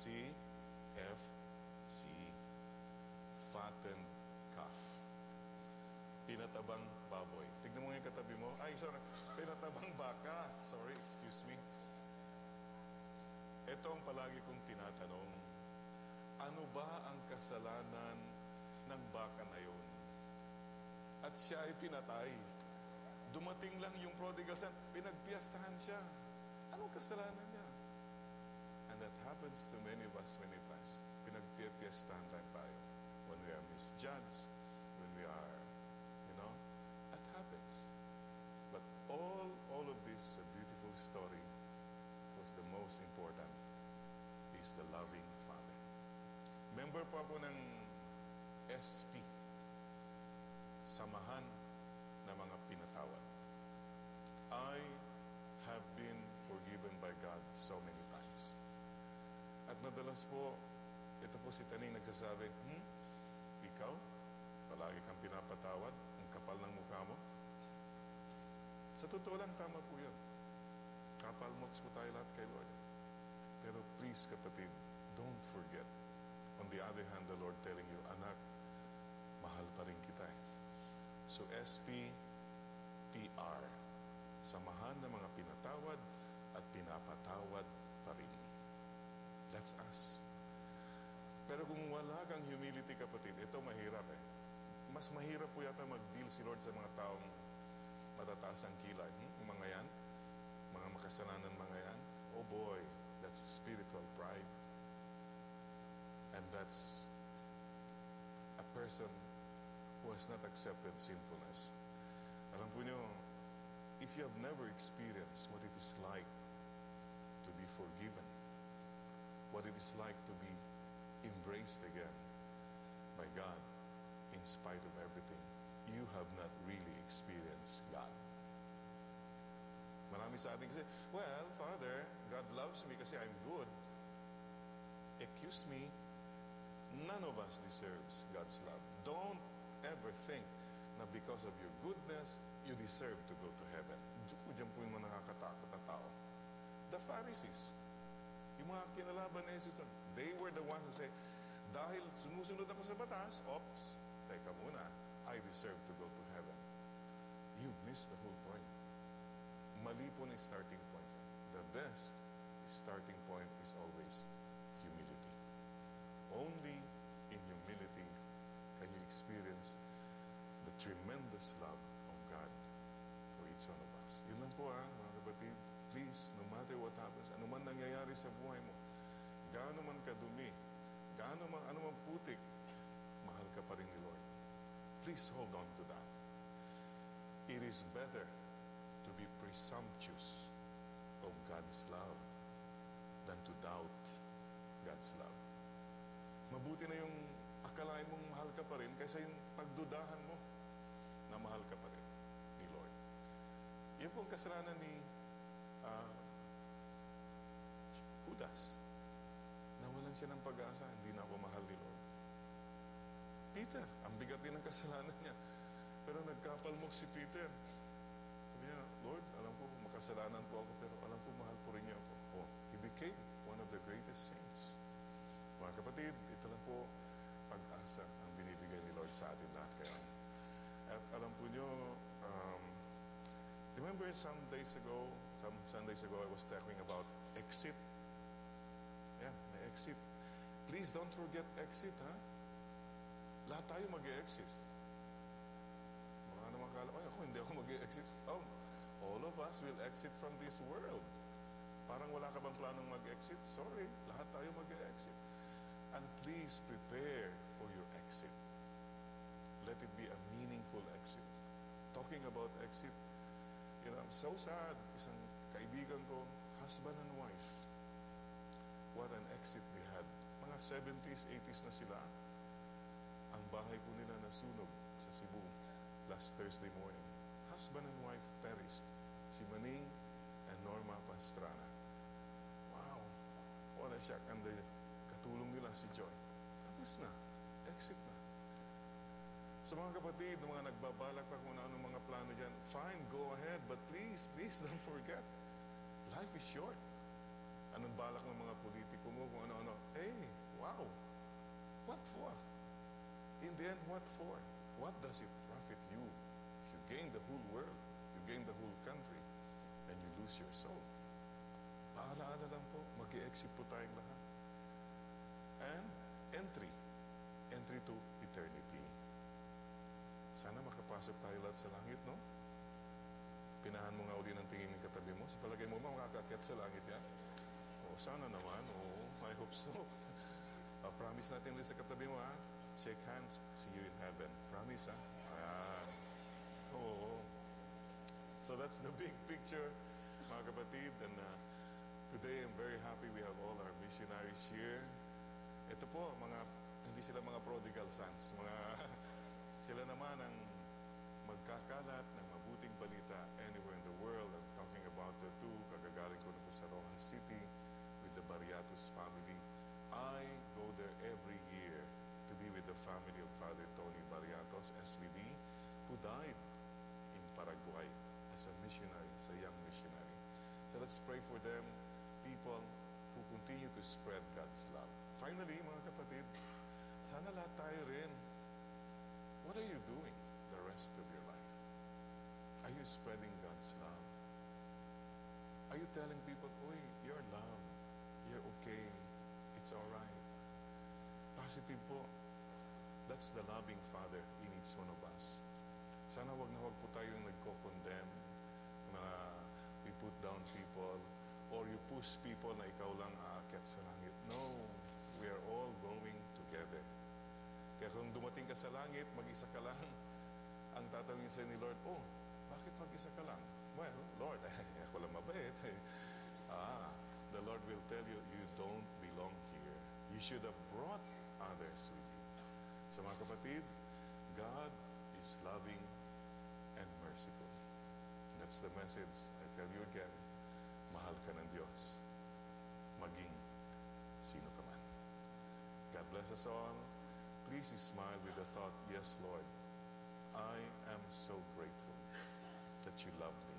C, F, C. Fattened calf. Pinatabang baboy. Tignan mo yung katabi mo. Ay, sorry. Pinatabang baka. Sorry, excuse me. Ito ang palagi kong tinatanong. Ano ba ang kasalanan ng baka na yun? At siya ay pinatay. Dumating lang yung prodigal son, pinagpiyastahan siya. Anong kasalanan niya? And that happens to many of us many times. Pinagpiyastahan lang tayo. When we are misjudged, when we are, that happens. But all of this beautiful story was the most important is the loving Father. Member po ako ng SP, Samahan ng mga Pinatawad. I have been forgiven by God so many times. At madalas po, ito po si Taning nagsasabi, ikaw, palagi kang pinapatawad, ang kapal ng mukha mo. Sa totoo lang, tama po yun. Kapalmots po tayo lahat kay Lord. Pero please, kapatid, don't forget. On the other hand, the Lord telling you, anak, mahal pa rin kita eh. So, SPPR, Samahan ng mga Pinatawad at Pinapatawad pa rin. That's us. Pero kung wala kang humility, kapatid, ito mahirap eh. Mas mahirap po yata mag-deal si Lord sa mga taong matataas ang kilay. Yung mga yan, mga makasalanan mga yan. Oh boy, that's spiritual pride. And that's a person who has not accepted sinfulness. Alam po nyo, if you have never experienced what it is like to be forgiven, what it is like to be embraced again by God in spite of everything, you have not really experienced God. Marami sa atin kasi, well, Father, God loves me kasi I'm good. Excuse me, none of us deserves God's love. Don't ever think na because of your goodness, you deserve to go to heaven. Diyan po yung mga nakakatakot na tao. The Pharisees, yung mga kinalaban na Jesus, they were the ones who say, dahil sumusunod ako sa batas, oops, teka muna, I deserve to go to heaven. You missed the whole point. Mali po na starting point. The best starting point is always humility. Only in humility can you experience the tremendous love of God for each one of us. Yun lang po mga kapatid. Please, no matter what happens, ano man nangyayari sa buhay mo, gaano man kadumi, ano man putik, mahal ka pa rin ni Lord. Please hold on to that. It is better to be presumptuous of God's love than to doubt God's love. Mabuti na yung akalain mong mahal ka pa rin kaysa yung pagdudahan mo na mahal ka pa rin ni Lord. Yan po ang kasalanan ni Judas. Nawalan siya ng pag-asa, hindi na ako mahal ni Lord. Peter, ang bigat din ng kasalanan niya. Pero nagkapalmok si Peter. Sabi niya, Lord, alam ko makasalanan po ako, pero alam ko mahal po rin niya ako. Oh, he became one of the greatest saints. Mga kapatid, ito lang po pag-asa ang binibigay ni Lord sa atin lahat kayo. At alam po niyo, remember some Sundays ago, I was talking about exit. Yeah, may exit. Please don't forget exit, ha? Lahat tayo mag-e-exit. Baka naman kala, ako hindi ako mag-e-exit. Oh, all of us will exit from this world. Parang wala ka bang planong mag-exit? Sorry, lahat tayo mag-e-exit. And please prepare for your exit. Let it be a meaningful exit. Talking about exit, I'm so sad. Isang kaibigan ko, husband and wife. What an exit they had. Mga 70s, 80s na sila. Ang bahay po nila nasunog sa Cebu last Thursday morning. Husband and wife perished. Si Maning and Norma Pastrana. Wow. What a shock. And katulong nila si Joy. Tapos na. Exit na. Sa mga kapatid, mga nagbabalak pa kung ano-ano mga plano dyan, fine, go ahead. But please don't forget. Life is short. Anong balak ng mga politiko mo kung ano-ano? the end, what for? What does it profit you if you gain the whole world, you gain the whole country, and you lose your soul? Paalaala lang po, mag-i-exit po tayong lahat. And entry to eternity. Sana makapasok tayo lahat sa langit, no? Pinahan mo nga uli ng tingin ng katabi mo. Sa palagay mo ba makakakit sa langit yan? O, sana naman. Oo, I hope so. Promise natin rin sa katabi mo, ha? Shake hands, see you in heaven. Promise, ha? Ayan. Oo. So that's the big picture, mga kapatid. And today, I'm very happy we have all our missionaries here. Ito po, hindi sila mga prodigal sons. Sila naman ang magkakalat ng mabuting balita anywhere in the world. I'm talking about the two. Kagagaling ko na po sa Rojas City with the Barriatos family. I go there every year to be with the family of Father Tony Barriatos, SVD, who died in Paraguay as a missionary, as a young missionary. So let's pray for them, people who continue to spread God's love. Finally, mga kapatid, sana lahat tayo rin. What are you doing the rest of your life? Are you spreading God's love? Are you telling people, "Uy, you're loved. You're okay. It's all right." Positive po. That's the loving Father in each one of us. Sana wag na wag po tayong nagko-condemn na we put down people or you push people na ikaw lang aakyat sa langit. No. We are all going together. Kaya kung dumating ka sa langit, mag-isa ka lang, ang tatawagin sa'yo ni Lord, "Oh, bakit mag-isa ka lang?" "Well, Lord, ako lang mabait." The Lord will tell you, you don't belong here. You should have brought others with you. So mga kapatid, God is loving and merciful. That's the message. I tell you again, mahal ka ng Diyos. Maging sino ka man. God bless us all. Please smile with the thought, "Yes, Lord, I am so grateful that you love me."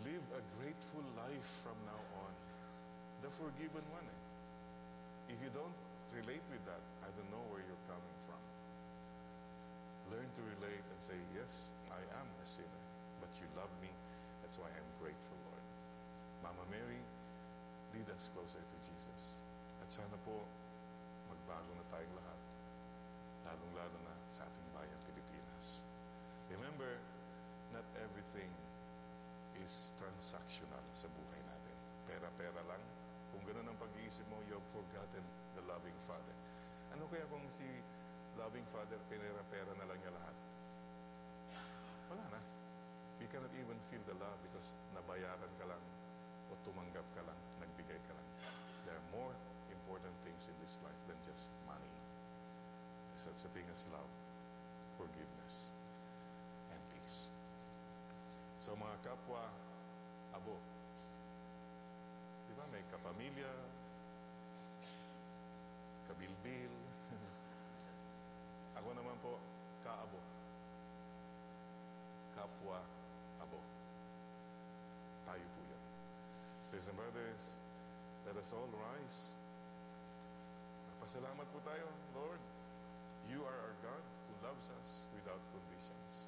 Live a grateful life from now on. The forgiven one. If you don't relate with that, I don't know where you're coming from. Learn to relate and say, "Yes, I am a sinner, but you love me. That's why I'm grateful, Lord." Mama Mary, lead us closer to Jesus. At sana po, magbago na tayong lahat. Lalong-lalo na sa ating bayang Pilipinas. Remember, not everything is transactional sa buhay natin. Pera-pera lang. Kung ganun ang pag-iisip mo, you have forgotten the loving Father. Ano kaya kung si loving Father, pinera-pera na lang niya lahat? Wala na. You cannot even feel the love because nabayaran ka lang o tumanggap ka lang, nagbigay ka lang. There are more important things in this life than just money. There's such a thing as love, forgiveness, and peace. So mga kapwa, abo. Di ba may kapamilya, kabilbil. Ako naman po, kaabo. Kapwa, abo. Tayo po yan. Sisters and brothers, let us all rise. Pasalamat po tayo, Lord. You are our God who loves us without conditions.